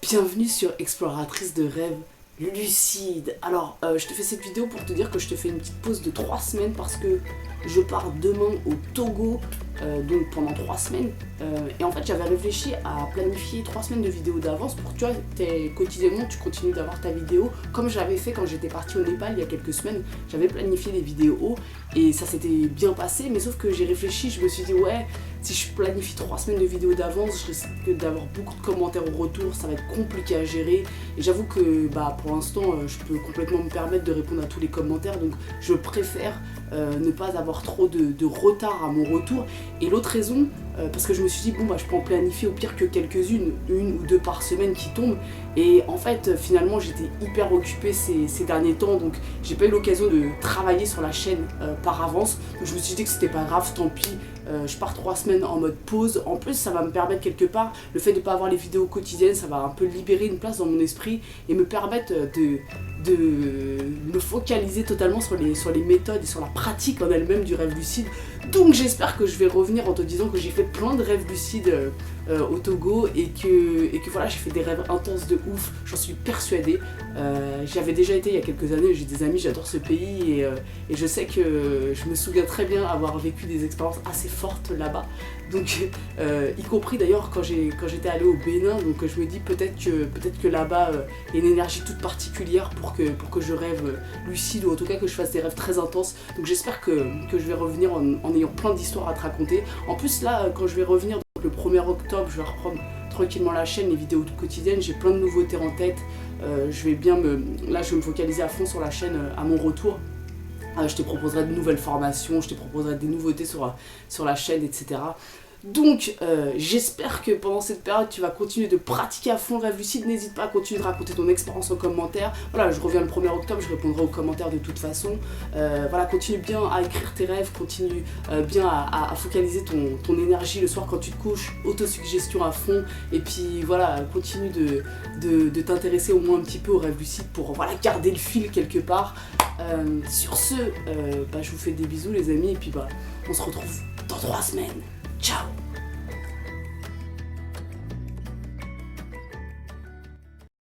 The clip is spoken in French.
Bienvenue sur Exploratrice de rêves lucide. Alors, je te fais cette vidéo pour te dire que je te fais une petite pause de 3 semaines parce que je pars demain au Togo, donc pendant 3 semaines. Et en fait, j'avais réfléchi à planifier 3 semaines de vidéos d'avance pour que tu vois, quotidiennement, tu continues d'avoir ta vidéo. Comme j'avais fait quand j'étais partie au Népal il y a quelques semaines, j'avais planifié des vidéos et ça s'était bien passé. Mais sauf que j'ai réfléchi, je me suis dit, ouais, si je planifie 3 semaines de vidéos d'avance, je risque d'avoir beaucoup de commentaires au retour, ça va être compliqué à gérer. Et j'avoue que pour l'instant, je peux complètement me permettre de répondre à tous les commentaires, donc je préfère ne pas avoir trop de retard à mon retour. Et l'autre raison, parce que je me suis dit, je peux en planifier au pire que quelques-unes, 1 ou 2 par semaine qui tombent. Et en fait, finalement, j'étais hyper occupée ces derniers temps, donc j'ai pas eu l'occasion de travailler sur la chaîne par avance. Donc je me suis dit que c'était pas grave, tant pis. Je pars 3 semaines en mode pause. En plus, ça va me permettre quelque part, le fait de ne pas avoir les vidéos quotidiennes, ça va un peu libérer une place dans mon esprit et me permettre de me focaliser totalement sur les méthodes et sur la pratique en elle-même du rêve lucide. Donc j'espère que je vais revenir en te disant que j'ai fait plein de rêves lucides au Togo et que voilà, j'ai fait des rêves intenses de ouf, j'en suis persuadée. J'y avais déjà été il y a quelques années, j'ai des amis, j'adore ce pays et je sais que je me souviens très bien avoir vécu des expériences assez fortes là-bas. Donc y compris d'ailleurs quand j'étais allée au Bénin, donc je me dis peut-être que là-bas il y a une énergie toute particulière pour que je rêve lucide, ou en tout cas que je fasse des rêves très intenses. Donc j'espère que je vais revenir en ayant plein d'histoires à te raconter. En plus là, quand je vais revenir donc, le 1er octobre, je vais reprendre tranquillement la chaîne, les vidéos quotidiennes, j'ai plein de nouveautés en tête. Je vais me focaliser à fond sur la chaîne à mon retour. Je te proposerai de nouvelles formations, je te proposerai des nouveautés sur la chaîne, etc. Donc j'espère que pendant cette période tu vas continuer de pratiquer à fond le rêve lucide. N'hésite pas à continuer de raconter ton expérience en commentaire. Voilà, je reviens le 1er octobre, je répondrai aux commentaires de toute façon. Voilà, continue bien à écrire tes rêves, continue bien à focaliser ton énergie le soir quand tu te couches, autosuggestion à fond. Et puis voilà, continue de t'intéresser au moins un petit peu au rêve lucide pour voilà, garder le fil quelque part. Sur ce, je vous fais des bisous les amis et puis on se retrouve dans 3 semaines. Ciao!